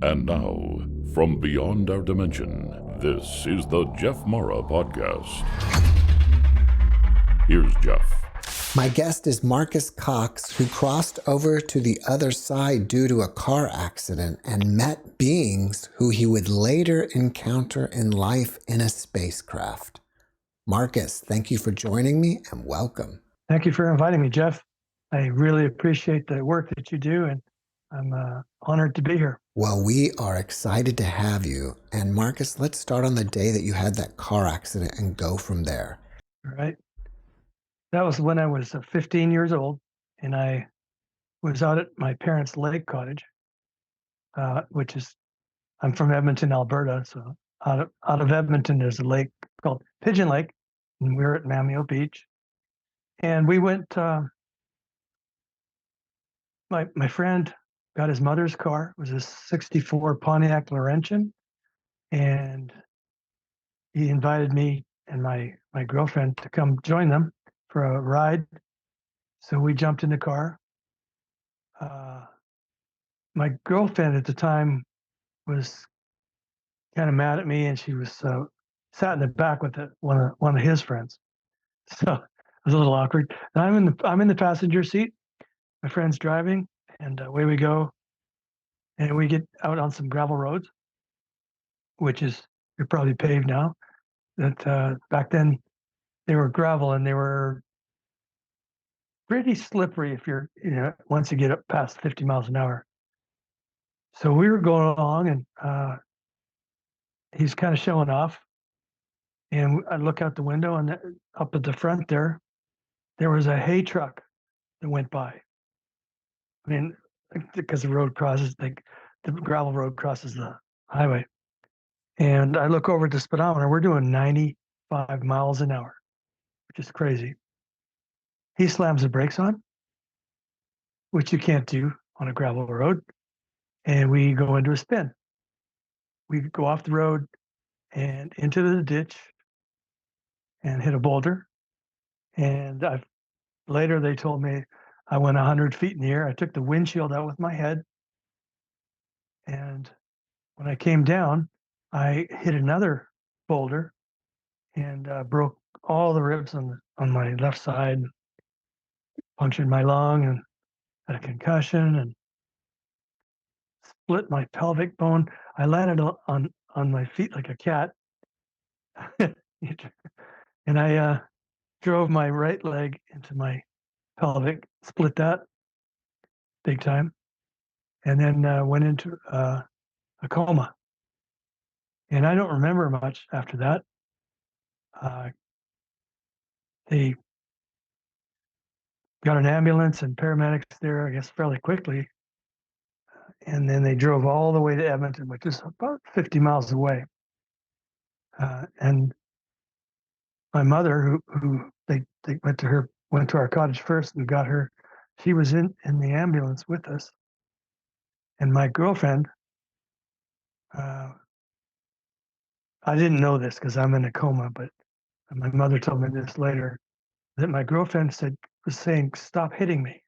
And now, from beyond our dimension, this is the JeffMara podcast. Here's Jeff. My guest is Marcus Cox, who crossed over to the other side due to a car accident and met beings who he would later encounter in life in a spacecraft. Marcus, thank you for joining me and welcome. Thank you for inviting me, Jeff. I really appreciate the work that you do, and I'm honored to be here. Well, we are excited to have you. And Marcus, let's start on the day that you had that car accident and go from there. All right. That was when I was 15 years old, and I was out at my parents' lake cottage, which is, I'm from Edmonton, Alberta. So out of Edmonton, there's a lake called Pigeon Lake, and we were at Mamio Beach. And we went, my friend got his mother's car. It was a 64 Pontiac Laurentian, and he invited me and my girlfriend to come join them for a ride. So we jumped in the car. My girlfriend at the time was kind of mad at me, and she was sat in the back with one of his friends. So it was a little awkward. And I'm in the passenger seat. My friend's driving, and away we go. And we get out on some gravel roads, which is, you're probably paved now. That back then they were gravel, and they were pretty slippery if you're, once you get up past 50 miles an hour. So we were going along, and he's kind of showing off. And I look out the window, and up at the front there was a hay truck that went by. I mean, because the road crosses, like the gravel road crosses the highway. And I look over at the speedometer, we're doing 95 miles an hour, which is crazy. He slams the brakes on, which you can't do on a gravel road. And we go into a spin. We go off the road and into the ditch and hit a boulder. And later they told me I went 100 feet in the air. I took the windshield out with my head. And when I came down, I hit another boulder and broke all the ribs on my left side, punctured my lung, and had a concussion, and split my pelvic bone. I landed on my feet like a cat, and I drove my right leg into my pelvic, split that big time, and then went into a coma. And I don't remember much after that. They got an ambulance and paramedics there, I guess, fairly quickly. And then they drove all the way to Edmonton, which is about 50 miles away. And my mother, who they went to our cottage first and got her. She was in the ambulance with us. And my girlfriend, I didn't know this because I'm in a coma, but my mother told me this later, that my girlfriend was saying, "Stop hitting me."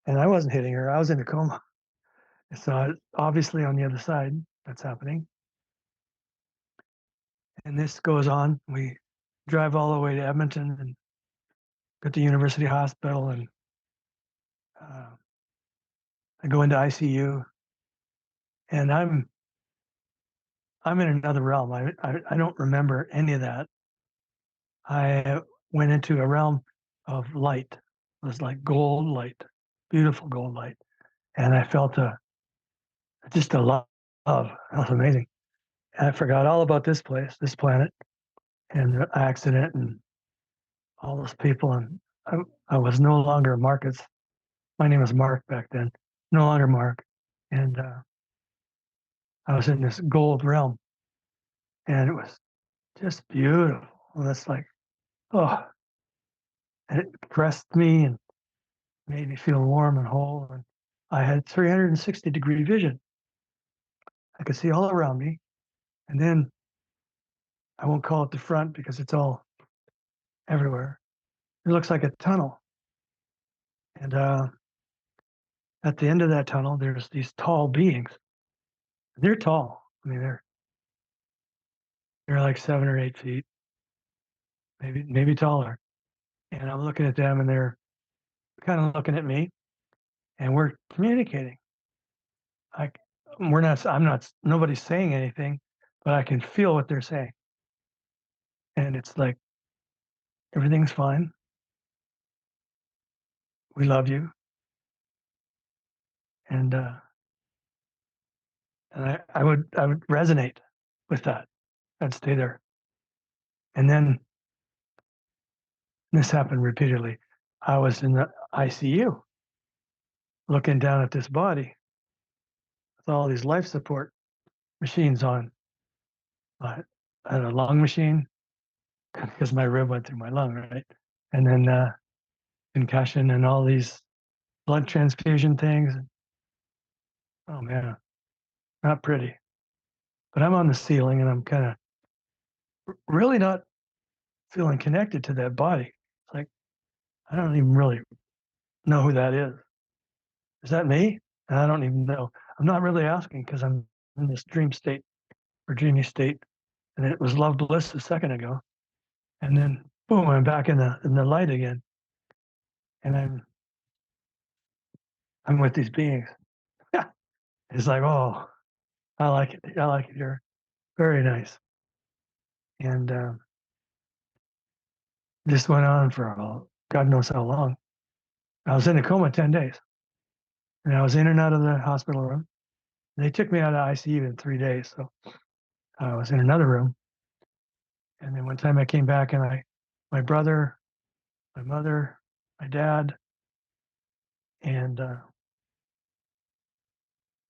And I wasn't hitting her, I was in a coma. So obviously on the other side, that's happening. And this goes on. We drive all the way to Edmonton and go to University Hospital, and I go into ICU, and I'm in another realm. I don't remember any of that. I went into a realm of light. It was like gold light, beautiful gold light. And I felt just a love. That was amazing. And I forgot all about this place, this planet, and the accident and all those people. And I was no longer Marcus. My name was Mark back then, no longer Mark. And I was in this gold realm, and it was just beautiful. And it's like, oh, and it pressed me and made me feel warm and whole. And I had 360-degree vision. I could see all around me. And then I won't call it the front because it's all everywhere. It looks like a tunnel. And at the end of that tunnel, there's these tall beings. They're tall. I mean, they're like 7 or 8 feet, maybe taller. And I'm looking at them, and they're kind of looking at me, and we're communicating. I, we're not. I'm not. Nobody's saying anything, but I can feel what they're saying, and it's like everything's fine. We love you, and I would resonate with that. I'd stay there, and then this happened repeatedly. I was in the ICU, looking down at this body with all these life support machines on. I had a lung machine because my rib went through my lung, right? And then concussion and all these blood transfusion things. Oh man, not pretty. But I'm on the ceiling and I'm kind of really not feeling connected to that body. It's like, I don't even really know who that is. Is that me? And I don't even know. I'm not really asking because I'm in this dream state or dreamy state. And it was love bliss a second ago. And then boom, I'm back in the light again. And I'm with these beings. It's like, oh, I like it. I like it here. Very nice. And this went on for God knows how long. I was in a coma 10 days. And I was in and out of the hospital room. They took me out of ICU in 3 days. So I was in another room. And then one time I came back and my brother, my mother, my dad, and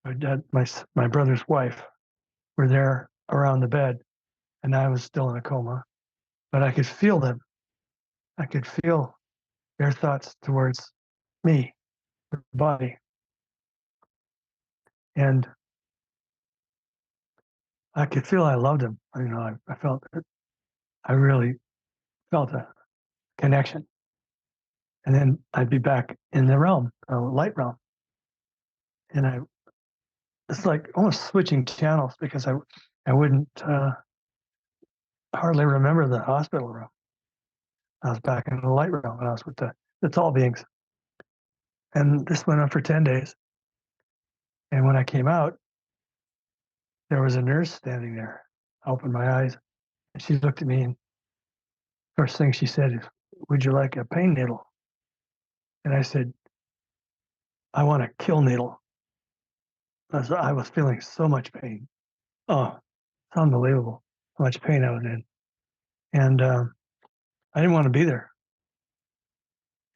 my brother's wife were there around the bed. And I was still in a coma, but I could feel them. I could feel their thoughts towards me, their body. And I could feel I loved them. I felt it. I really felt a connection. And then I'd be back in the realm, light realm. And it's like almost switching channels because I wouldn't hardly remember the hospital room. I was back in the light realm and I was with the tall beings. And this went on for 10 days. And when I came out, there was a nurse standing there. I opened my eyes and she looked at me, and first thing she said is, "Would you like a pain needle?" And I said, "I want a kill needle." I was feeling so much pain. Oh, it's unbelievable how much pain I was in. And I didn't want to be there.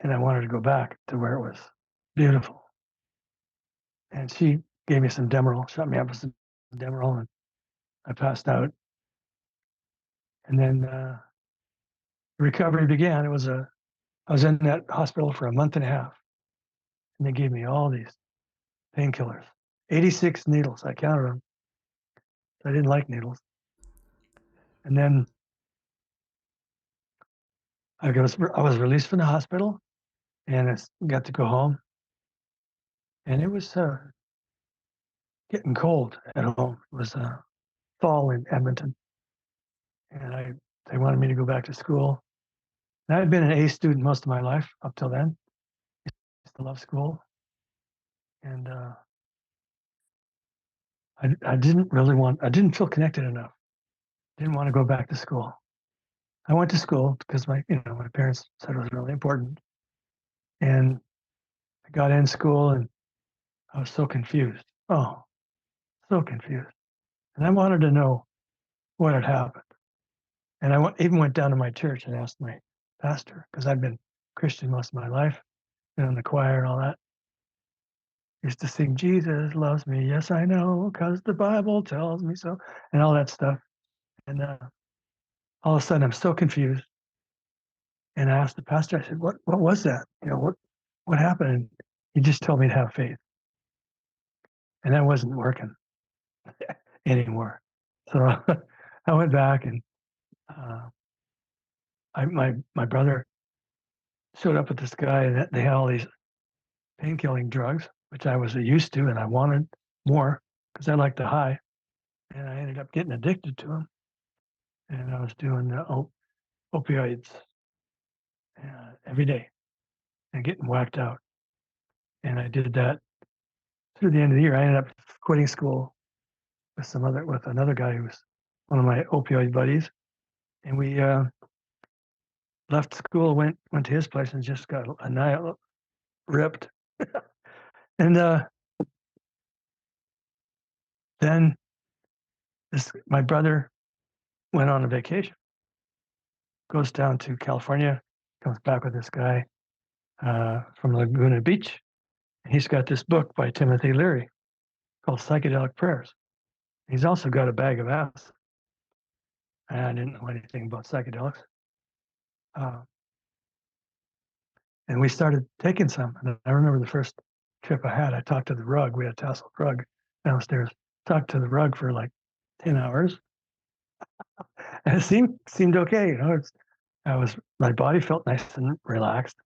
And I wanted to go back to where it was beautiful. And she gave me some Demerol, shut me up with some Demerol, and I passed out. And then recovery began. I was in that hospital for a month and a half, and they gave me all these painkillers, 86 needles. I counted them. I didn't like needles. And then I was released from the hospital, and I got to go home. And it was getting cold at home. It was fall in Edmonton, and they wanted me to go back to school. And I had been an A student most of my life up till then. I used to love school, and I didn't feel connected enough. Didn't want to go back to school. I went to school because my parents said it was really important, and I got in school and I was so confused. Oh, so confused, and I wanted to know what had happened. And even went down to my church and asked my pastor, because I'd been Christian most of my life, been in the choir and all that. Used to sing, "Jesus loves me, yes I know, because the Bible tells me so," and all that stuff. And all of a sudden, I'm so confused. And I asked the pastor, I said, "What was that? What happened?" And he just told me to have faith, and that wasn't working anymore. So I went back, and uh, my brother showed up with this guy, and they had all these pain killing drugs, which I was used to, and I wanted more because I liked the high. And I ended up getting addicted to them. And I was doing the opioids every day and getting whacked out. And I did that through the end of the year. I ended up quitting school with another guy who was one of my opioid buddies, and we left school, went to his place, and just got ripped. And then my brother went on a vacation, goes down to California, comes back with this guy from Laguna Beach. And he's got this book by Timothy Leary called Psychedelic Prayers. He's also got a bag of acid. I didn't know anything about psychedelics. And we started taking some. And I remember the first trip I had, I talked to the rug. We had a tasseled rug downstairs. Talked to the rug for like 10 hours. And it seemed okay. You know, my body felt nice and relaxed.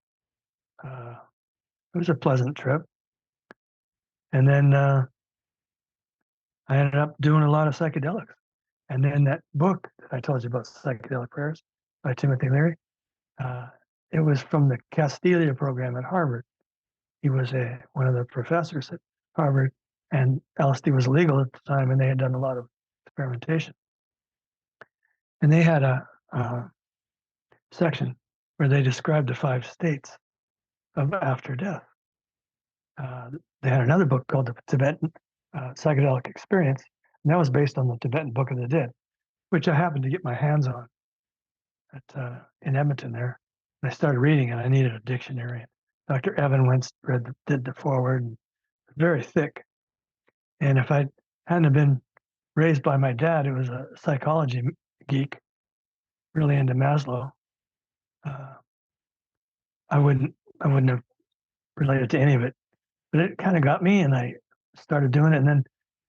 It was a pleasant trip. And then I ended up doing a lot of psychedelics. And then that book that I told you about, Psychedelic Prayers by Timothy Leary, it was from the Castilia program at Harvard. He was one of the professors at Harvard, and LSD was legal at the time, and they had done a lot of experimentation. And they had a section where they described the 5 states of after death. They had another book called the Tibetan Psychedelic Experience, and that was based on the Tibetan Book of the Dead, which I happened to get my hands on in Edmonton there. And I started reading it. I needed a dictionary. Dr. Evan Wentz did the foreword, and very thick. And if I hadn't been raised by my dad, who was a psychology geek, really into Maslow, I wouldn't have related to any of it. But it kind of got me, and I started doing it. And then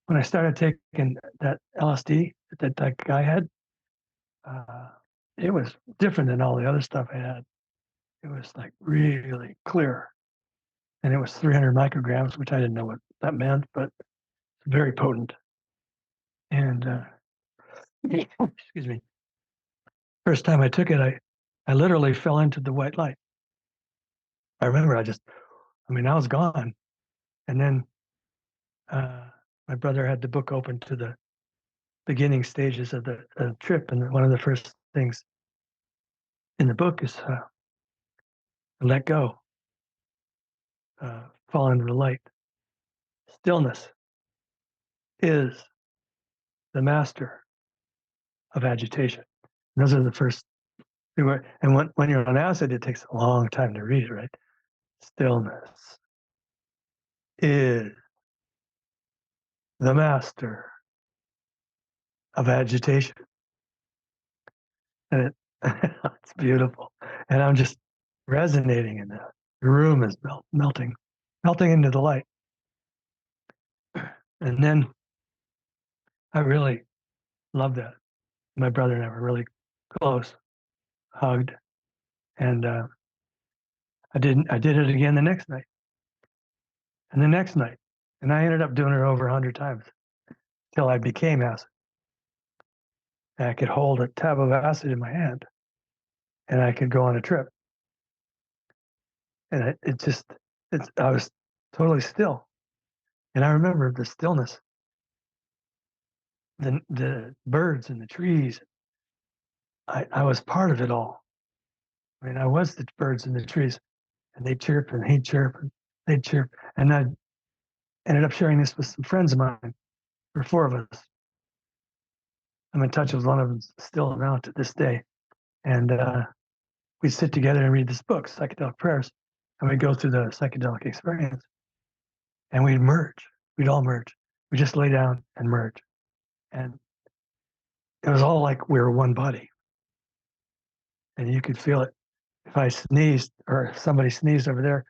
when I started taking that LSD that guy had, it was different than all the other stuff I had. It was like really clear. And it was 300 micrograms, which I didn't know what that meant, but very potent. And excuse me. First time I took it, I literally fell into the white light. I remember I was gone. And then my brother had the book open to the beginning stages of the trip. And one of the first things in the book is let go, fall into the light. Stillness is the master of agitation. And those are the first. And when you're on acid, it takes a long time to read it, right? Stillness is the master of agitation. And it's beautiful. And I'm just resonating in that. The room is melting into the light. And then I really loved that. My brother and I were really close, hugged. And I did it again the next night. And the next night. And I ended up doing it over 100 times till I became acid. And I could hold a tab of acid in my hand and I could go on a trip. And I was totally still. And I remember the stillness, the birds and the trees. I was part of it all. I mean, I was the birds and the trees, and they chirp and he'd chirp and they'd chirp. And I ended up sharing this with some friends of mine. There were 4 of us. I'm in touch with one of them still now to this day. And we'd sit together and read this book, Psychedelic Prayers, and we'd go through the psychedelic experience. And we'd merge. We'd all merge. We just lay down and merge. And it was all like we were one body. And you could feel it. If I sneezed or if somebody sneezed over there,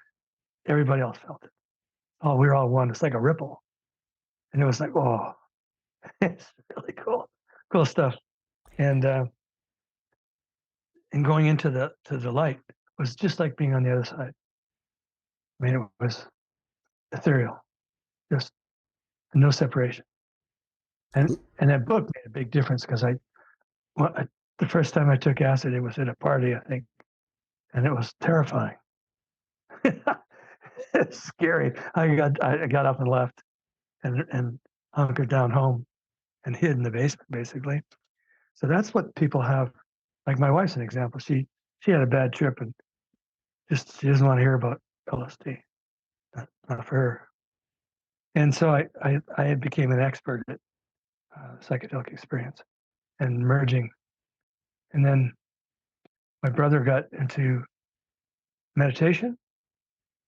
everybody else felt it. Oh, we were all one. It's like a ripple. And it was like, oh, it's really cool. Cool stuff. And going into the light was just like being on the other side. I mean, it was ethereal, just no separation. And that book made a big difference because the first time I took acid, it was at a party, I think, and it was terrifying. It's scary. I got up and left and hunkered down home and hid in the basement, basically. So that's what people have. Like my wife's an example. She had a bad trip and she doesn't want to hear about LSD. Not for her. And so I became an expert at psychedelic experience and merging. And then my brother got into meditation,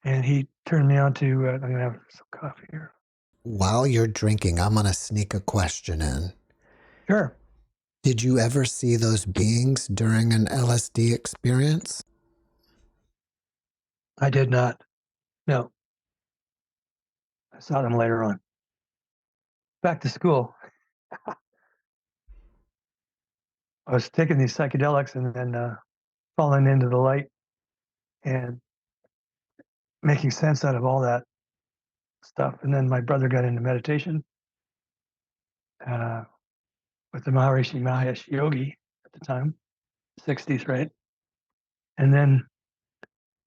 and he turned me on to. I'm gonna have some coffee here. While you're drinking, I'm going to sneak a question in. Sure. Did you ever see those beings during an LSD experience? I did not. No, I saw them later on. Back to school, I was taking these psychedelics and then falling into the light and making sense out of all that stuff. And then my brother got into meditation uh, with the Maharishi Mahesh Yogi at the time, 60s, right? And then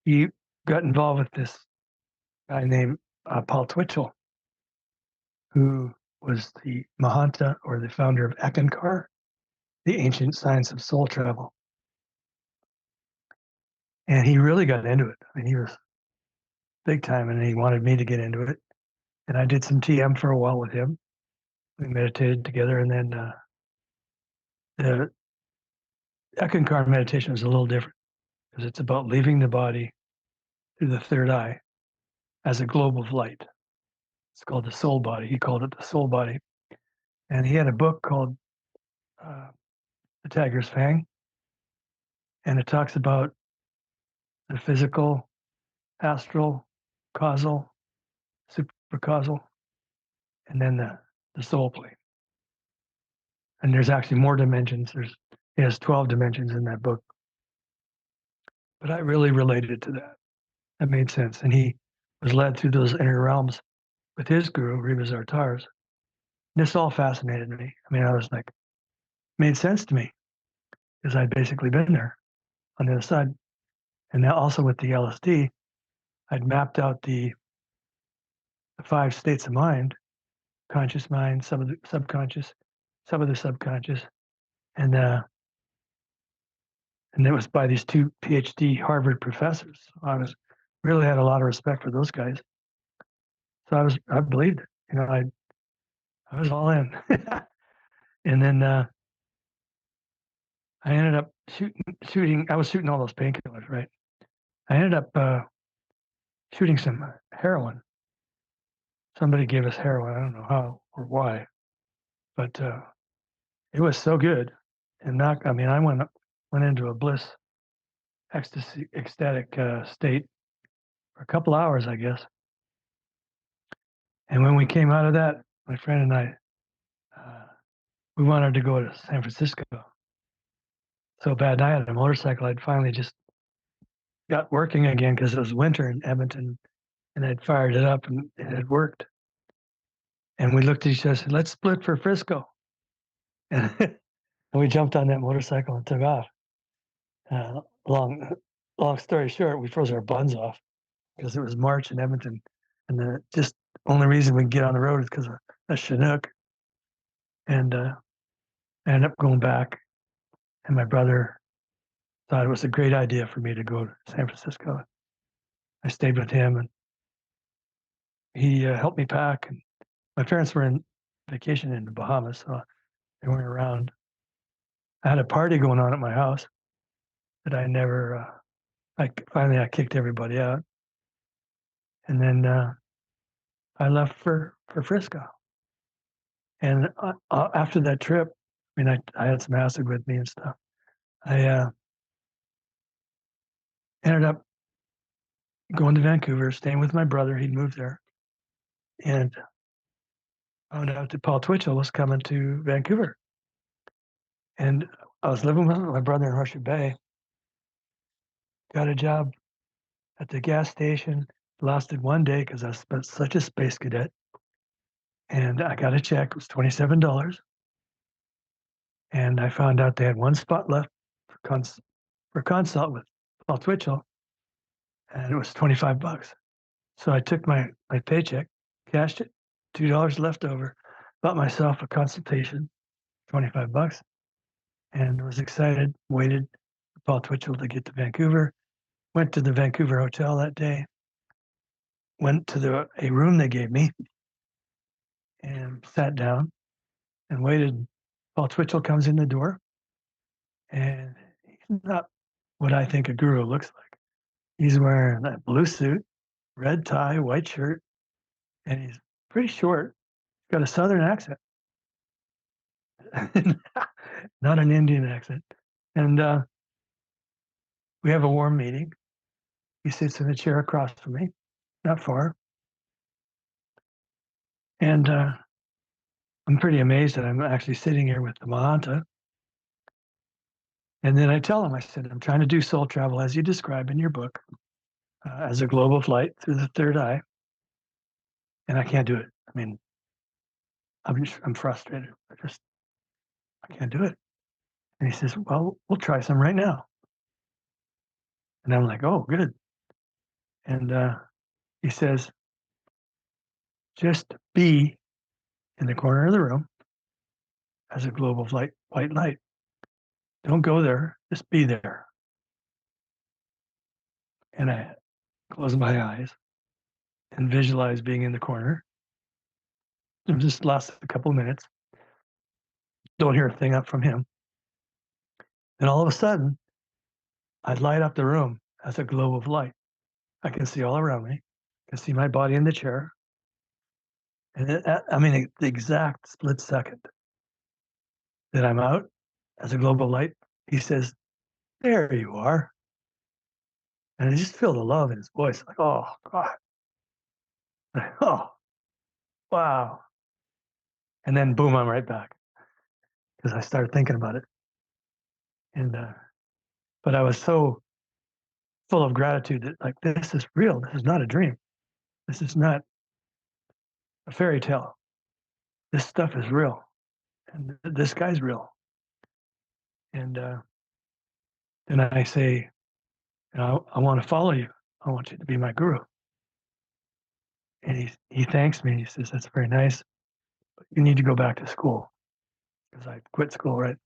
he got involved with this guy named Paul Twitchell, who was the Mahanta or the founder of Ekankar, the ancient science of soul travel. And he really got into it. I mean, he was big time and he wanted me to get into it. And I did some TM for a while with him. We meditated together. And then the Ekankar meditation was a little different because it's about leaving the body through the third eye as a globe of light. It's called the soul body. He called it the soul body. And he had a book called uh, The Tiger's Fang. And it talks about the physical, astral, causal, supercausal, and then the soul plane. And there's actually more dimensions. He has 12 dimensions in that book. But I really related to that. That made sense. And he was led through those inner realms with his guru, Rivas Artars. This all fascinated me. I mean, I was like, made sense to me because I'd basically been there on the other side. And now also with the LSD, I'd mapped out the 5 states of mind: conscious mind, some of the subconscious, some of the subconscious, and it was by these 2 PhD Harvard professors. I was really had a lot of respect for those guys. So I believed it. You know, I was all in. And then I ended up shooting. I was shooting all those painkillers, right? I ended up shooting some heroin. Somebody gave us heroin. I don't know how or why, but it was so good. And I mean, I went into a bliss, ecstasy, ecstatic state for a couple hours, I guess. And when we came out of that, my friend and I, we wanted to go to San Francisco so bad. And I had a motorcycle. I'd finally just got working again because it was winter in Edmonton, and I'd fired it up and it had worked. And we looked at each other and said, let's split for Frisco. And we jumped on that motorcycle and took off. Long story short, we froze our buns off because it was March in Edmonton. And the just only reason we could get on the road is because of a Chinook. And I ended up going back. And my brother thought it was a great idea for me to go to San Francisco. I stayed with him and he helped me pack. And my parents were in vacation in the Bahamas, so they weren't around. I had a party going on at my house that I never, finally I kicked everybody out. And then I left for Frisco. And after that trip, I mean, I had some acid with me and stuff. I ended up going to Vancouver, staying with my brother. He'd moved there. And found out that Paul Twitchell was coming to Vancouver. And I was living with my brother in Russia Bay, got a job at the gas station, lasted one day because I spent such a space cadet. And I got a check. It was $27. And I found out they had one spot left for consult with Paul Twitchell, and it was $25. So I took my paycheck, cashed it, $2 left over, bought myself a consultation, $25, and was excited. Waited for Paul Twitchell to get to Vancouver. Went to the Vancouver hotel that day. Went to a room they gave me, and sat down and waited. Paul Twitchell comes in the door, and he's not what I think a guru looks like. He's wearing a blue suit, red tie, white shirt, and he's pretty short. He's got a southern accent, not an Indian accent. And we have a warm meeting. He sits in the chair across from me, not far. And I'm pretty amazed that I'm actually sitting here with the Mahanta. And then I tell him, I said, I'm trying to do soul travel as you describe in your book, as a global flight through the third eye. And I can't do it. I mean, I'm frustrated. I can't do it. And he says, well, we'll try some right now. And I'm like, oh, good. And he says, just be in the corner of the room as a global flight white light. Don't go there, just be there. And I close my eyes and visualize being in the corner. It just lasts a couple of minutes. Don't hear a thing up from him. And all of a sudden, I light up the room as a globe of light. I can see all around me. I can see my body in the chair. And the exact split second that I'm out as a globe of light, he says, there you are. And I just feel the love in his voice. Like, oh, God. Oh, wow. And then boom, I'm right back because I started thinking about it. And, but I was so full of gratitude that, like, this is real. This is not a dream. This is not a fairy tale. This stuff is real. And this guy's real. And then I say, I want to follow you. I want you to be my guru. And he thanks me. He says, that's very nice, but you need to go back to school because I quit school, right?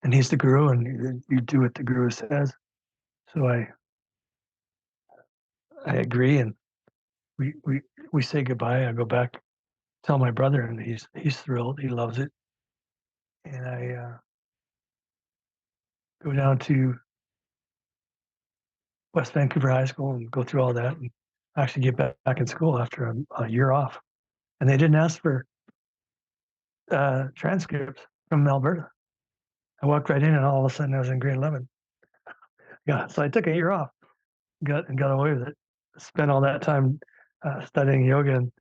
And he's the guru, and you do what the guru says. So I agree, and we say goodbye. I go back, tell my brother, and he's thrilled. He loves it. And I go down to West Vancouver High School and go through all that, and actually get back in school after a year off. And they didn't ask for transcripts from Alberta. I walked right in, and all of a sudden I was in grade 11. Yeah, so I took a year off, got away with it. Spent all that time studying yoga and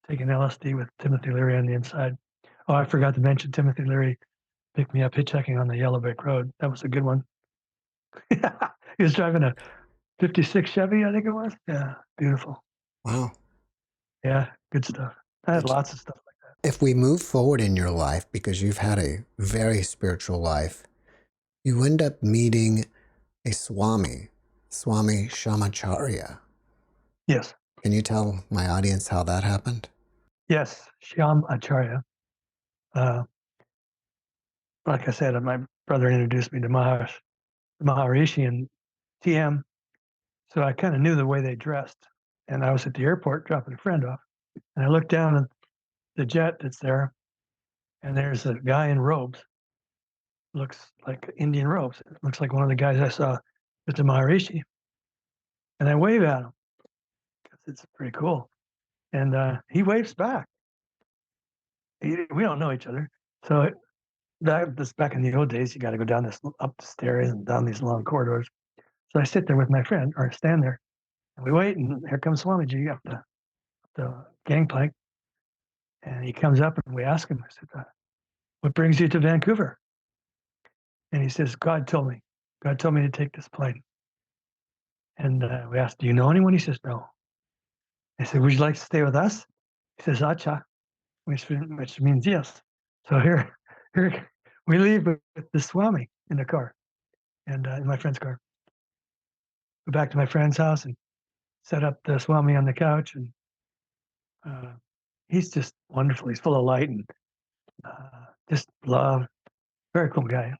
taking LSD with Timothy Leary on the inside. Oh, I forgot to mention Timothy Leary picked me up hitchhiking on the Yellow Brick Road. That was a good one. He was driving a 56 Chevy, I think it was. Yeah, beautiful. Wow. Yeah, good stuff. I had lots of stuff like that. If we move forward in your life, because you've had a very spiritual life, you end up meeting a Swami Shamacharya. Yes. Can you tell my audience how that happened? Yes, Shyam Acharya. Like I said, my brother introduced me to Maharishi and TM, so I kind of knew the way they dressed. And I was at the airport dropping a friend off, and I looked down at the jet that's there, and there's a guy in robes. Looks like Indian robes. It looks like one of the guys I saw with the Maharishi. And I wave at him because it's pretty cool. And he waves back. We don't know each other. So back in the old days, you got to go down up the stairs and down these long corridors. So I sit there with my friend, or stand there, and we wait, and here comes Swamiji up the gangplank. And he comes up, and we ask him, I said, what brings you to Vancouver? And he says, God told me to take this plane. And we asked, "Do you know anyone?" He says, "No." I said, "Would you like to stay with us?" He says, "Acha," which means yes. So here we leave with the Swami in the car, and in my friend's car. Go back to my friend's house and set up the Swami on the couch, and uh, he's just wonderful. He's full of light and just love. Very cool guy.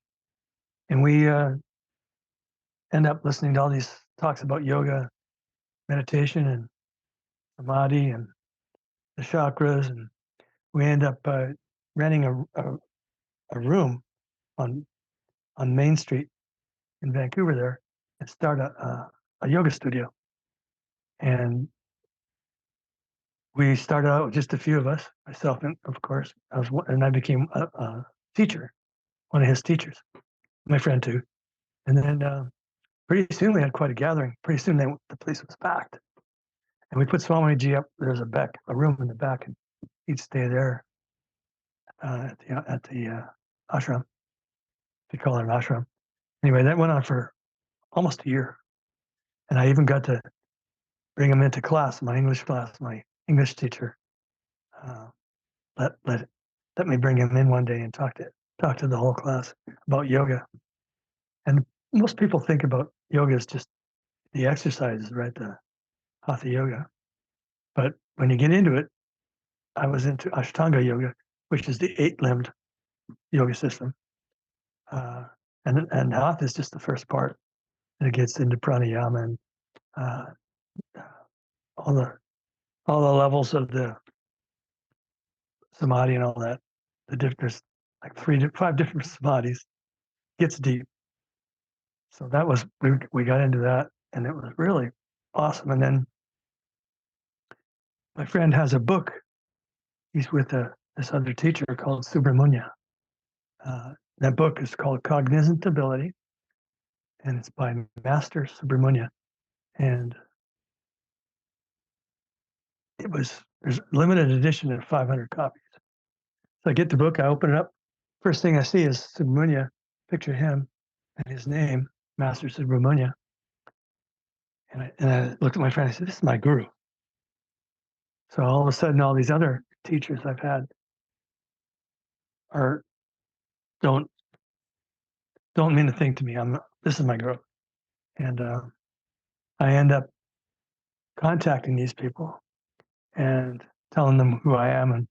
And we end up listening to all these talks about yoga, meditation, and samadhi, and the chakras, and we end up renting a room on Main Street in Vancouver there, and start a yoga studio. And we started out with just a few of us, myself, and of course, I became a teacher, one of his teachers, my friend too. And then pretty soon we had quite a gathering. Pretty soon the place was packed, and we put Swamiji up. There's a room in the back, and he'd stay there at the ashram. If you call it an ashram. Anyway, that went on for almost a year, and I even got to bring him into class, my English class. My English teacher uh, let let me bring him in one day and talk to the whole class about yoga. And most people think about yoga as just the exercises, right? The hatha yoga. But when you get into it, I was into Ashtanga yoga, which is the 8-limbed yoga system. And hatha is just the first part. And it gets into pranayama and uh, all the levels of the samadhi and all that. There's like 5 different samadhis. Gets deep. So that was we got into that, and it was really awesome. And then my friend has a book. He's with this other teacher called Subramanya. That book is called Cognizant Ability, and it's by Master Subramanya. And there's limited edition of 500 copies. So I get the book, I open it up. First thing I see is Subramanya, picture him and his name, Master Subramanya. And I looked at my friend, I said, "This is my guru." So all of a sudden, all these other teachers I've had are don't mean a thing to me. This is my guru, and I end up contacting these people and telling them who I am and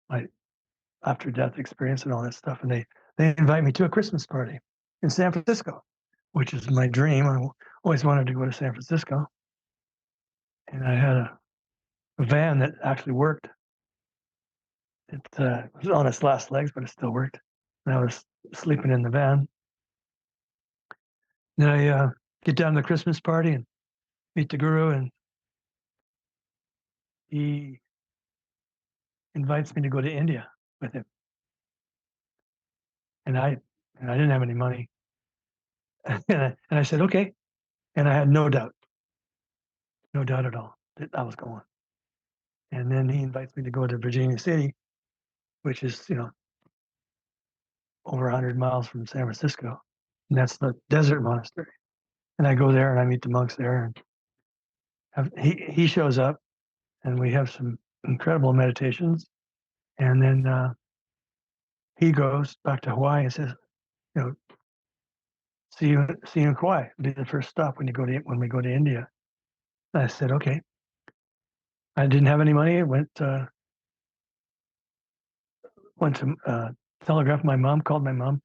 my after death experience and all that stuff. And they invite me to a Christmas party in San Francisco, which is my dream. I always wanted to go to San Francisco, and I had a van that actually worked. It was on its last legs, but it still worked. And I was sleeping in the van. Then I get down to the Christmas party and meet the guru, and he invites me to go to India with him. And I didn't have any money. And I said, okay. And I had no doubt at all that I was going. And then he invites me to go to Virginia City, which is, over 100 miles from San Francisco. And that's the desert monastery. And I go there and I meet the monks there. And he shows up, and we have some incredible meditations. And then he goes back to Hawaii and says, you know, see you in Kauai. It'll be the first stop when we go to India. And I said, okay. I didn't have any money. I went to telegraph my mom, called my mom.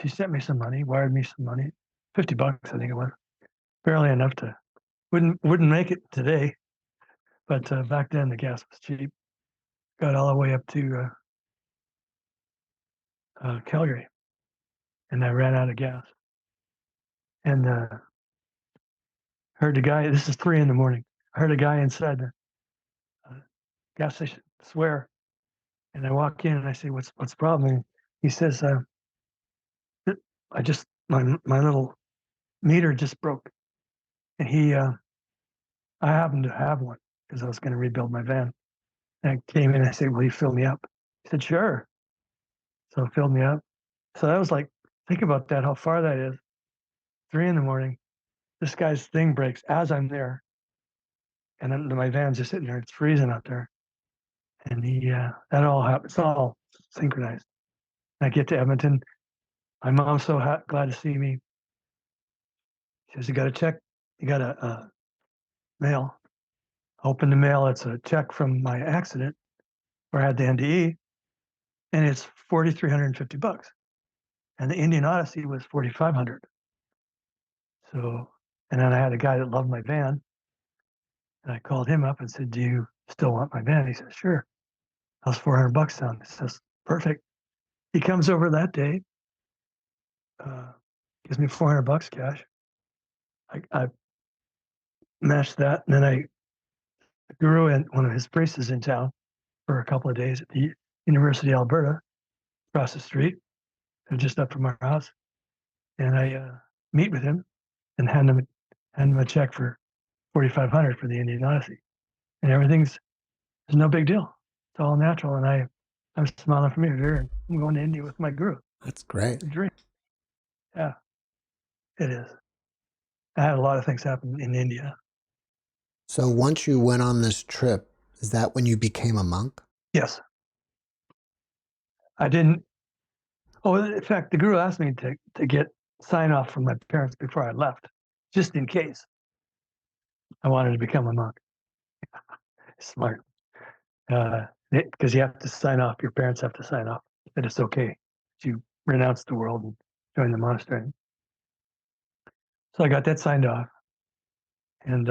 She sent me some money, wired me some money, $50, I think it was, barely enough to wouldn't make it today, but back then the gas was cheap. Got all the way up to Calgary, and I ran out of gas. And heard the guy. This is 3 a.m. I heard a guy inside the gas station swear, and I walk in and I say, "What's the problem?" And he says, my little meter just broke, and I happened to have one because I was going to rebuild my van. And I came in and I said, "Will you fill me up?" He said, "Sure." So it filled me up. So that was like, think about that, how far that is. 3 a.m. this guy's thing breaks as I'm there, and then my van's just sitting there. It's freezing out there, and that all happens. It's all synchronized. And I get to Edmonton. My mom's so glad to see me. She says, "You got a check? You got a mail?" Open the mail. It's a check from my accident where I had the NDE, and it's $4,350. And the Indian Odyssey was 4,500. So, and then I had a guy that loved my van, and I called him up and said, "Do you still want my van?" He said, "Sure." How's $400 sound? He says, "Perfect." He comes over that day, gives me $400 cash. I matched that, and then I grew in one of his braces in town for a couple of days at the University of Alberta, across the street, and just up from our house. And I meet with him and hand him a check for 4,500 for the Indian Odyssey, and it's no big deal. It's all natural, and I'm smiling from ear to ear. I'm going to India with my guru. That's great. It's a dream. Yeah, it is. I had a lot of things happen in India. So once you went on this trip, is that when you became a monk? Yes. I didn't. Oh, in fact, the guru asked me to get sign off from my parents before I left, just in case I wanted to become a monk. Smart. Because you have to sign off, your parents have to sign off that it's okay to renounce the world and join the monastery. So I got that signed off, and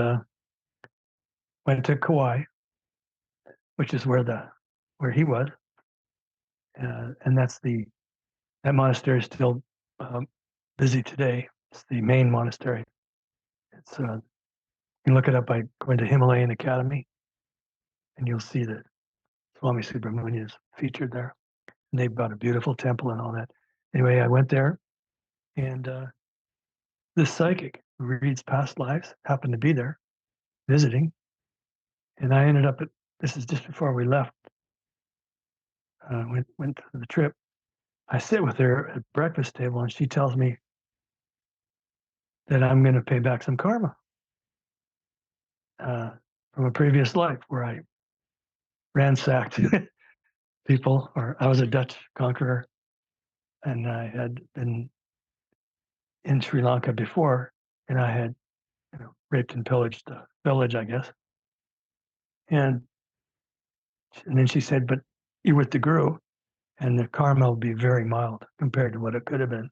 went to Kauai, which is where he was, and that monastery is still busy today. It's the main monastery. It's you can look it up by going to Himalayan Academy, and you'll see that Swami Subramania is featured there. And they've got a beautiful temple and all that. Anyway, I went there, and this psychic who reads past lives happened to be there visiting, and I ended up at. This is just before we left. Went to the trip. I sit with her at breakfast table, and she tells me that I'm going to pay back some karma from a previous life where I ransacked people, or I was a Dutch conqueror, and I had been in Sri Lanka before, and I had raped and pillaged the village, I guess. And then she said, "But you're with the guru, and the karma will be very mild compared to what it could have been."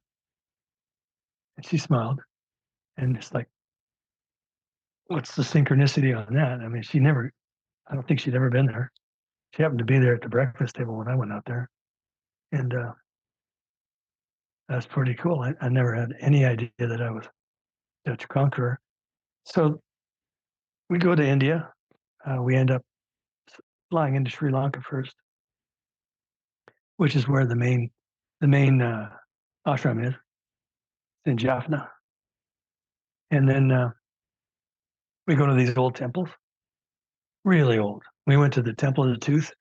And she smiled, and it's like, what's the synchronicity on that? I mean, I don't think she'd ever been there. She happened to be there at the breakfast table when I went out there, and that's pretty cool. I never had any idea that I was Dutch conqueror. So we go to India. We end up flying into Sri Lanka first, which is where the main ashram is. It's in Jaffna, and then we go to these old temples, really old. We went to the Temple of the Tooth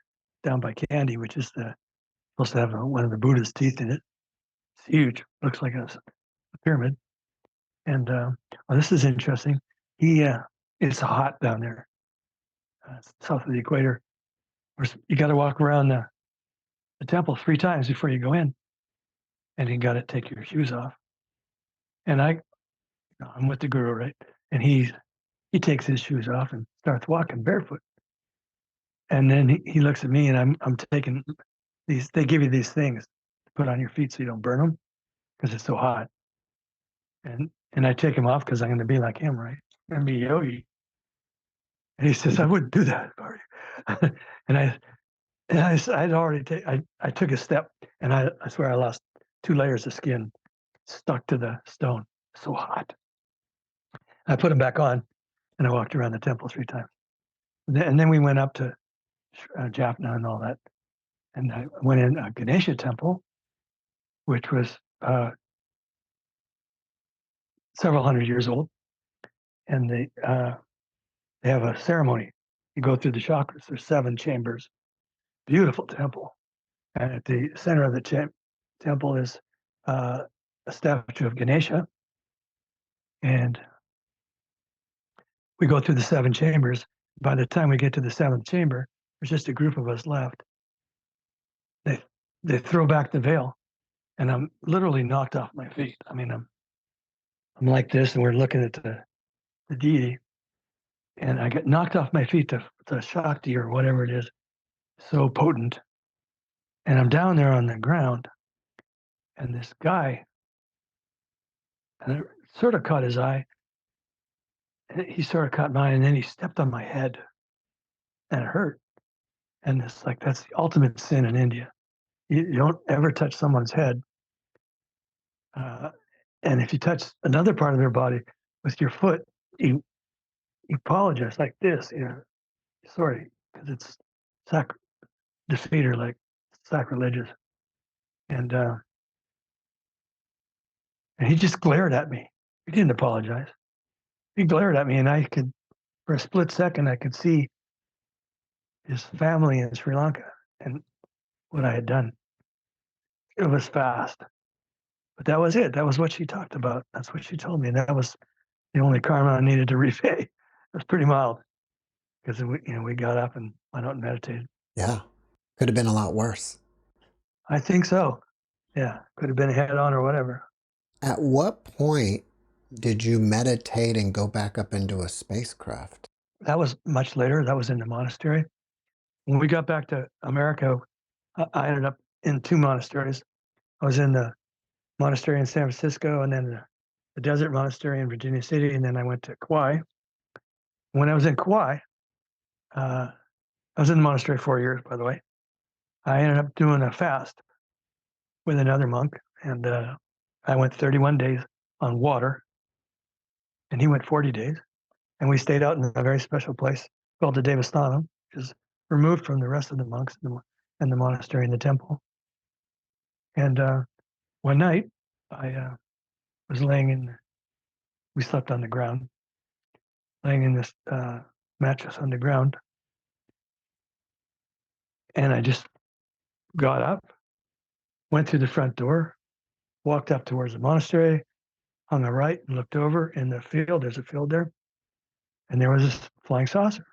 down by Kandy, which is supposed to have one of the Buddha's teeth in it. It's huge. Looks like a pyramid. And well, this is interesting. It's hot down there, south of the equator. You got to walk around the temple 3 times before you go in, and you got to take your shoes off. And I'm with the guru, right? And he takes his shoes off and starts walking barefoot. And then he looks at me, and I'm taking these. They give you these things to put on your feet so you don't burn them because it's so hot. And I take them off because I'm going to be like him, right? I'm going to be a yogi. And he says, "I wouldn't do that for you." I'd already I took a step, and I swear I lost 2 layers of skin stuck to the stone. So hot. I put them back on, and I walked around the temple 3 times. And then we went up to Jaffna and all that. And I went in a Ganesha temple, which was several hundred years old. And they have a ceremony. You go through the chakras. There's 7 chambers. Beautiful temple. And at the center of the temple is a statue of Ganesha. And we go through the 7 chambers. By the time we get to the 7th chamber, there's just a group of us left. They throw back the veil, and I'm literally knocked off my feet. I mean, I'm like this, and we're looking at the deity, and I get knocked off my feet to Shakti or whatever it is, so potent. And I'm down there on the ground, and this guy, and it sort of caught his eye, and he sort of caught mine, and then he stepped on my head, and it hurt. And it's like, that's the ultimate sin in India. You don't ever touch someone's head. And if you touch another part of their body with your foot, you apologize like this, sorry, because it's defeat or like sacrilegious. And he just glared at me. He didn't apologize. He glared at me, and I could, for a split second, I could see his family in Sri Lanka and what I had done. It was fast, but that was it. That was what she talked about. That's what she told me, and that was the only karma I needed to repay. It was pretty mild because we got up and went out and meditated. Yeah. Could have been a lot worse. I think so. Yeah, could have been head on or whatever. At what point did you meditate and go back up into a spacecraft? That was much later. That was in the monastery. When we got back to America, I ended up in 2 monasteries. I was in the monastery in San Francisco, and then the desert monastery in Virginia City, and then I went to Kauai. When I was in Kauai, I was in the monastery 4 years, by the way. I ended up doing a fast with another monk, and I went 31 days on water, and he went 40 days. And we stayed out in a very special place called the Devasthanam, which is removed from the rest of the monks and the monastery and the temple. And one night, I was we slept on the ground, laying in this mattress on the ground. And I just got up, went through the front door, walked up towards the monastery, hung a right and looked over in the field. There's a field there. And there was this flying saucer.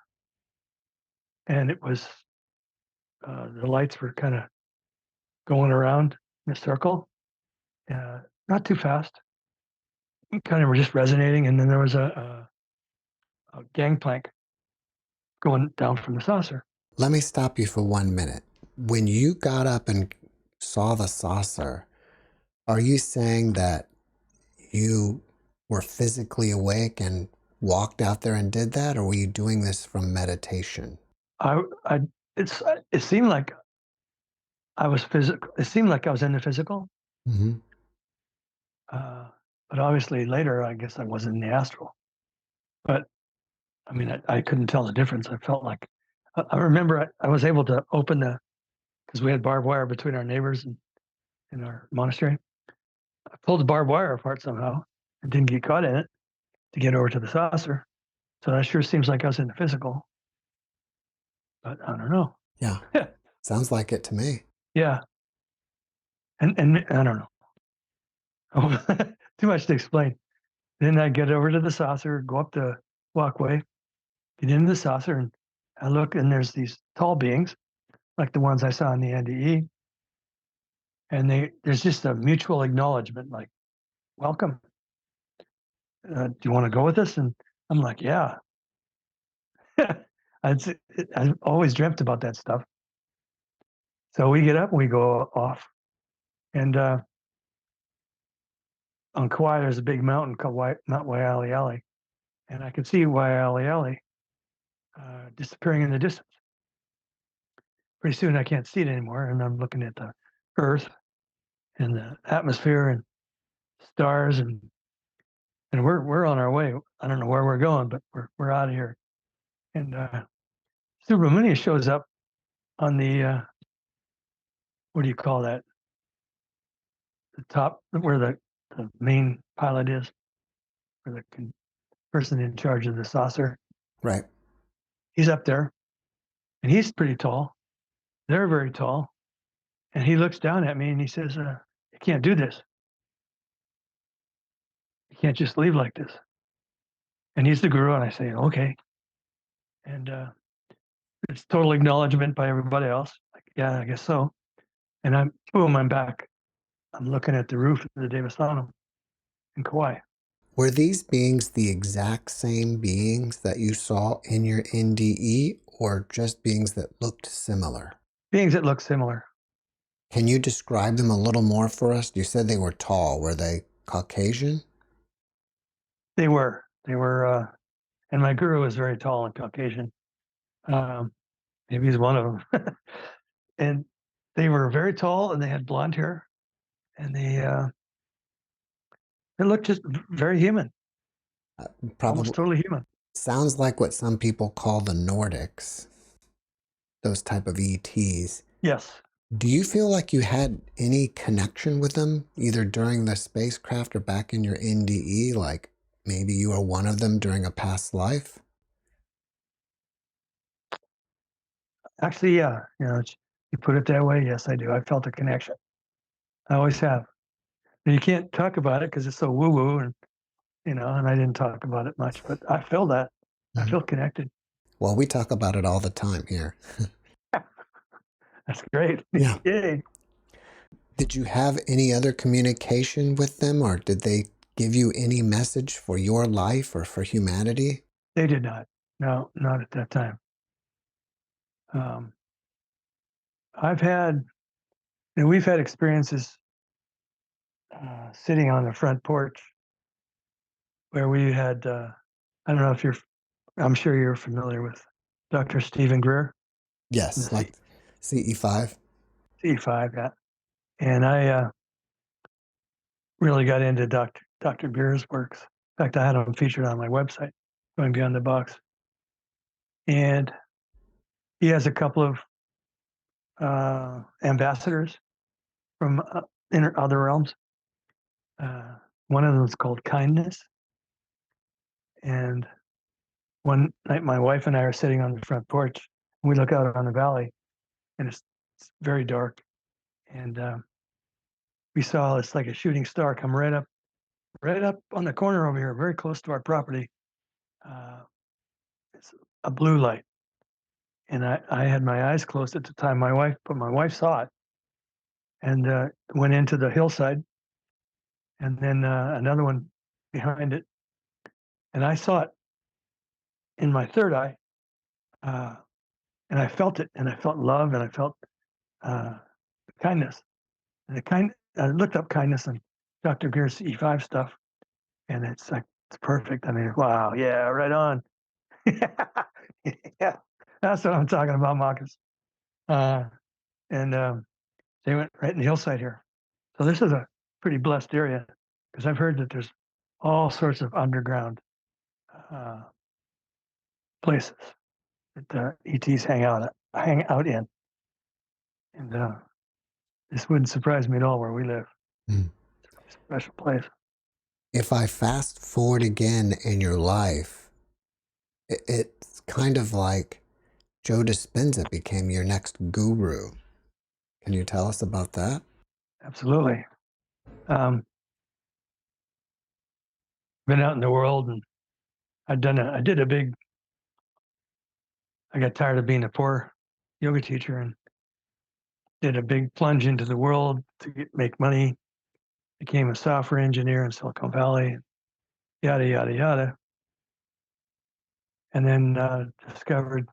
And it was, the lights were kind of going around in a circle, not too fast. Kind of were just resonating. And then there was a gangplank going down from the saucer. Let me stop you for 1 minute. When you got up and saw the saucer, are you saying that you were physically awake and walked out there and did that, or were you doing this from meditation? It seemed like I was physical. It seemed like I was in the physical. Mm-hmm. But obviously later, I guess I was in the astral. But I mean, I couldn't tell the difference. I felt like, I remember I was able to open because we had barbed wire between our neighbors and in our monastery. I pulled the barbed wire apart somehow and didn't get caught in it to get over to the saucer. So that sure seems like I was in the physical. But I don't know. Yeah. Sounds like it to me. Yeah. And I don't know. Too much to explain. Then I get over to the saucer, go up the walkway, get into the saucer, and I look, and there's these tall beings, like the ones I saw in the NDE. And there's just a mutual acknowledgement, like, welcome. Do you want to go with us? And I'm like, yeah. I've always dreamt about that stuff. So we get up and we go off. And on Kauai, there's a big mountain called Mount Waialeale. And I could see Waialeale disappearing in the distance. Pretty soon I can't see it anymore, and I'm looking at the Earth and the atmosphere and stars, and we're on our way. I don't know where we're going, but we're out of here. And Subramania shows up on the what do you call that? The top where the main pilot is, where the person in charge of the saucer. Right. He's up there, and he's pretty tall. They're very tall. And he looks down at me and he says, you can't do this. You can't just leave like this. and he's the guru. And I say, okay. And it's total acknowledgement by everybody else. Like, yeah, I guess so. And I'm back. I'm looking at the roof of the Davis Autumn in Kauai. Were these beings the exact same beings that you saw in your NDE, or just beings that looked similar? Beings that look similar. Can you describe them a little more for us? You said they were tall. Were they Caucasian? They were. And my guru was very tall and Caucasian. Um, maybe he's one of them. And they were very tall, and they had blonde hair, and they looked just very human, almost Probably totally human. sounds like what some people call the Nordics, those type of ETs. Yes, Do you feel like you had any connection with them, either during the spacecraft or back in your NDE? Like maybe you were one of them during a past life? actually, yeah. You put it that way. Yes, I do. I felt a connection. I always have. And you can't talk about it because it's so woo woo, and I didn't talk about it much, but I feel that. I Mhm. feel connected. Well, we talk about it all the time here. That's great. Yeah. Yay. Did you have any other communication with them, or did they give you any message for your life or for humanity? They did not. No, not at that time. Um, I've had, we've had experiences sitting on the front porch where we had, I don't know if I'm sure you're familiar with Dr. Stephen Greer in the Yes, like CE5. CE5. Yeah. And I really got into Dr. Greer's works. In fact, I had him featured on my website, Going Beyond the Box. And he has a couple of ambassadors from other realms. One of them is called Kindness. And one night, my wife and I are sitting on the front porch, and we look out on the valley, and it's very dark. And we saw it's like a shooting star come right up on the corner over here, very close to our property. Uh, it's a blue light. And I had my eyes closed at the time, but my wife saw it and went into the hillside, and then another one behind it. And I saw it in my third eye, uh, and I felt it, and I felt love, and I felt uh, kindness. And I looked up kindness and Dr. Greer's E5 stuff, and it's like, it's perfect. I mean, wow, yeah, right on. Yeah, that's what I'm talking about, Marcus. Uh, and they went right in the hillside here. So this is a pretty blessed area because I've heard that there's all sorts of underground uh, places that ETs hang out in, and this wouldn't surprise me at all where we live. Mm. It's a special place. If I fast forward again in your life, it's kind of like Joe Dispenza became your next guru. Can you tell us about that? Absolutely. Um, been out in the world, and I did a big. I got tired of being a poor yoga teacher and did a big plunge into the world to make money. Became a software engineer in Silicon Valley, yada yada yada, and then discovered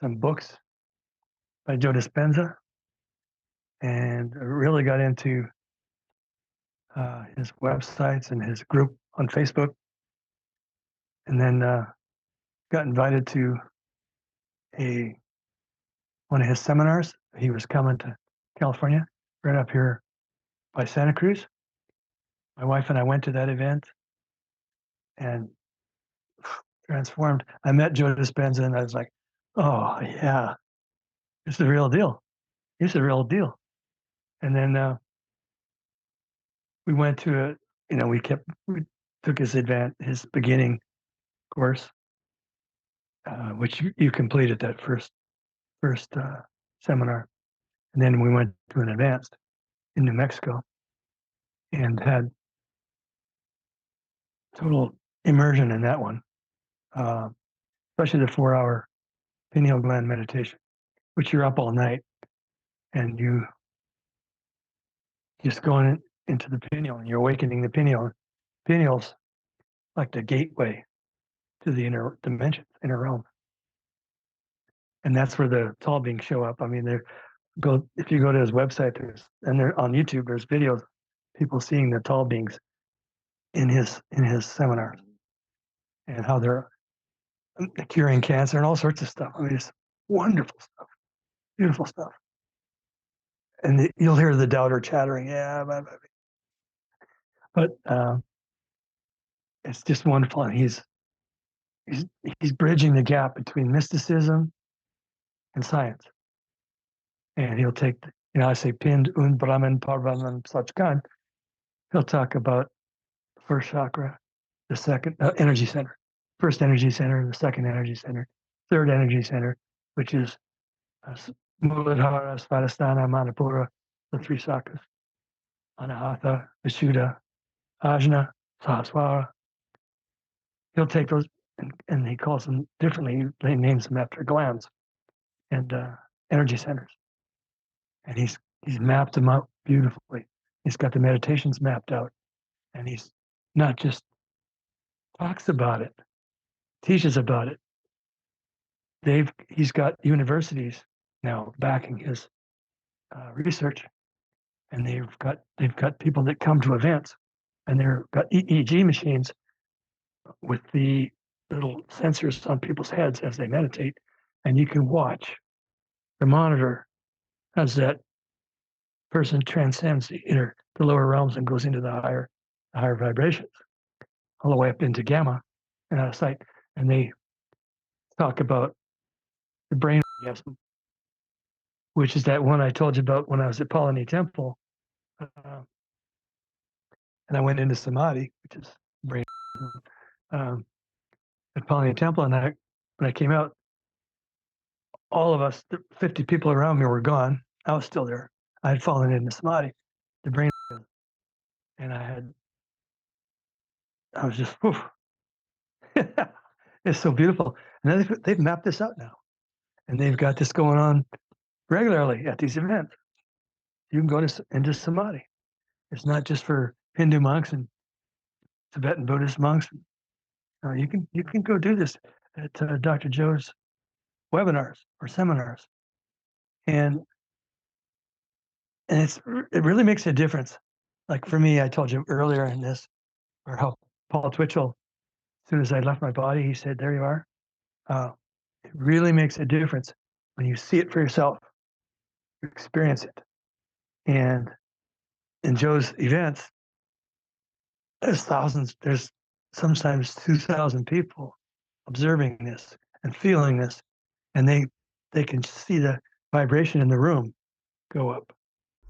some books by Joe Dispenza, and really got into his websites and his group on Facebook, and then got invited to a one of his seminars. He was coming to California, right up here by Santa Cruz. My wife and I went to that event and transformed. I met Joe Dispenza, and I was like, "Oh yeah, it's the real deal. It's the real deal." And then we went to a, we took his beginning course, which you completed that first seminar, and then we went to an advanced in New Mexico and had total immersion in that one, especially the 4-hour pineal gland meditation, which you're up all night and you just going into the pineal and you're awakening the pineal. Pineal's like the gateway to the inner dimensions, inner realm. And that's where the tall beings show up. I mean, if you go to his website, they're on YouTube, there's videos, people seeing the tall beings in his seminars and how they're curing cancer and all sorts of stuff. I mean, it's wonderful stuff, beautiful stuff. And you'll hear the doubter chattering, yeah, blah, blah, blah. But it's just wonderful. And he's bridging the gap between mysticism and science. And he'll take, I say pinned un Brahman Parvaman Sachkan. He'll talk about the first chakra, the second energy center, first energy center, the second energy center, third energy center, which is Muladhara, Svadhisthana, Manipura, the three chakras, Anahata, Vishuddha, Ajna, Sahasrara. He'll take those and he calls them differently. He names them after glands and energy centers. And he's mapped them out beautifully. He's got the meditations mapped out. And he's not just talks about it, teaches about it. He's got universities now backing his research, and they've got people that come to events, and they've got EEG machines with the little sensors on people's heads as they meditate, and you can watch the monitor as that person transcends the lower realms and goes into the higher vibrations, all the way up into gamma and out of sight. And they talk about the brain orgasm, which is that one I told you about when I was at Palani Temple. And I went into samadhi, which is brain at Palani Temple. And when I came out, all of us, the 50 people around me were gone. I was still there. I had fallen into samadhi, the brain, and I was just, whew. It's so beautiful. And they've mapped this out now. And they've got this going on regularly at these events. You can go into samadhi. It's not just for Hindu monks and Tibetan Buddhist monks. You can go do this at Dr. Joe's webinars or seminars, and it really makes a difference. Like for me, I told you earlier in this, or how Paul Twitchell, as soon as I left my body, he said, "There you are." It really makes a difference when you see it for yourself, you experience it. And in Joe's events, there's thousands. There's sometimes 2,000 people observing this and feeling this, and they can see the vibration in the room go up.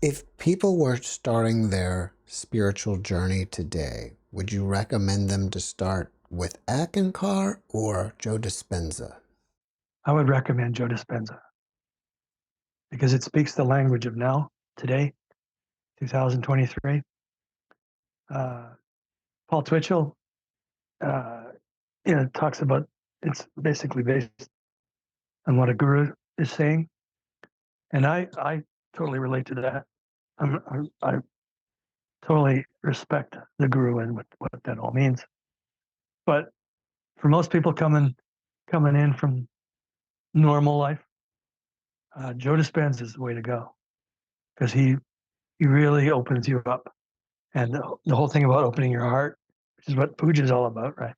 If people were starting their spiritual journey today, would you recommend them to start with Eckankar or Joe Dispenza? I would recommend Joe Dispenza because it speaks the language of now, today, 2023. Paul Twitchell, talks about, it's basically based on what a guru is saying, and I totally relate to that. I totally respect the guru and what that all means. But for most people coming in from normal life, Joe Dispenza is the way to go because he really opens you up. And the whole thing about opening your heart, which is what puja is all about, right?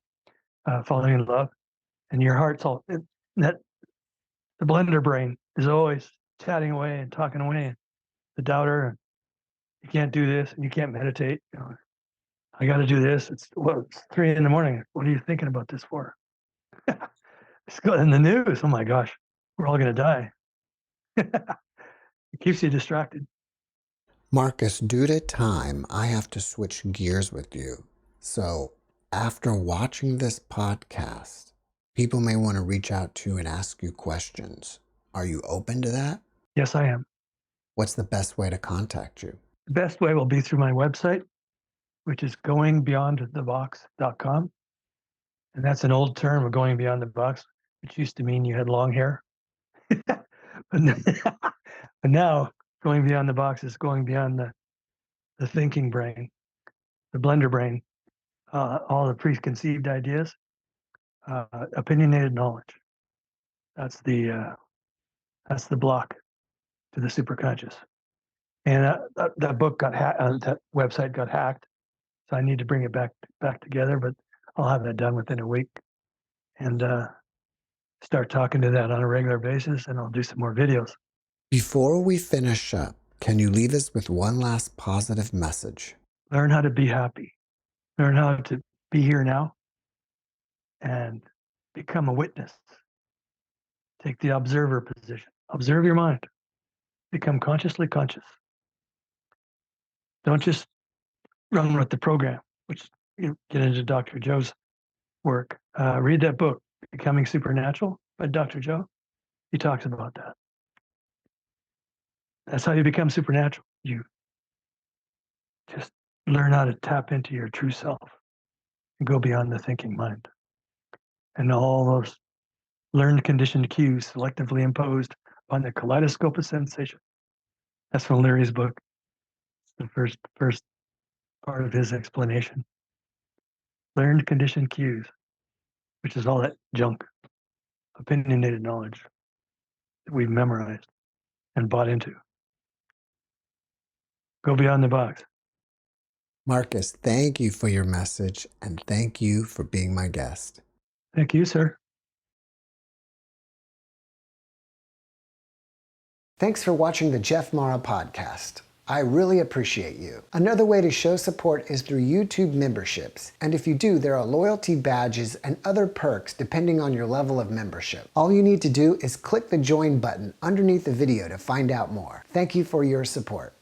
Falling in love, and your heart's all that. The blender brain is always chatting away and talking away. And the doubter, and you can't do this, and you can't meditate. I got to do this. It's 3 a.m. What are you thinking about this for? It's in the news. Oh my gosh, we're all going to die. It keeps you distracted. Marcus, due to time, I have to switch gears with you. So after watching this podcast, people may want to reach out to you and ask you questions. Are you open to that? Yes, I am. What's the best way to contact you? The best way will be through my website, which is goingbeyondthebox.com. And that's an old term of going beyond the box, which used to mean you had long hair. but, but now going beyond the box is going beyond the thinking brain, the blender brain, all the preconceived ideas, opinionated knowledge. That's the block to the superconscious. And that book got that website got hacked, so I need to bring it back together. But I'll have that done within a week, and start talking to that on a regular basis, and I'll do some more videos. Before we finish up, can you leave us with one last positive message? Learn how to be happy. Learn how to be here now and become a witness. Take the observer position. Observe your mind. Become consciously conscious. Don't just run with the program, which you get into Dr. Joe's work. Read that book, Becoming Supernatural by Dr. Joe. He talks about that. That's how you become supernatural. You just learn how to tap into your true self and go beyond the thinking mind. And all those learned conditioned cues selectively imposed on the kaleidoscope of sensation. That's from Larry's book. It's the first part of his explanation. Learned conditioned cues, which is all that junk, opinionated knowledge that we've memorized and bought into. Go beyond the box. Marcus, thank you for your message, and thank you for being my guest. Thank you, sir. Thanks for watching the JeffMara podcast. I really appreciate you. Another way to show support is through YouTube memberships. And if you do, there are loyalty badges and other perks depending on your level of membership. All you need to do is click the join button underneath the video to find out more. Thank you for your support.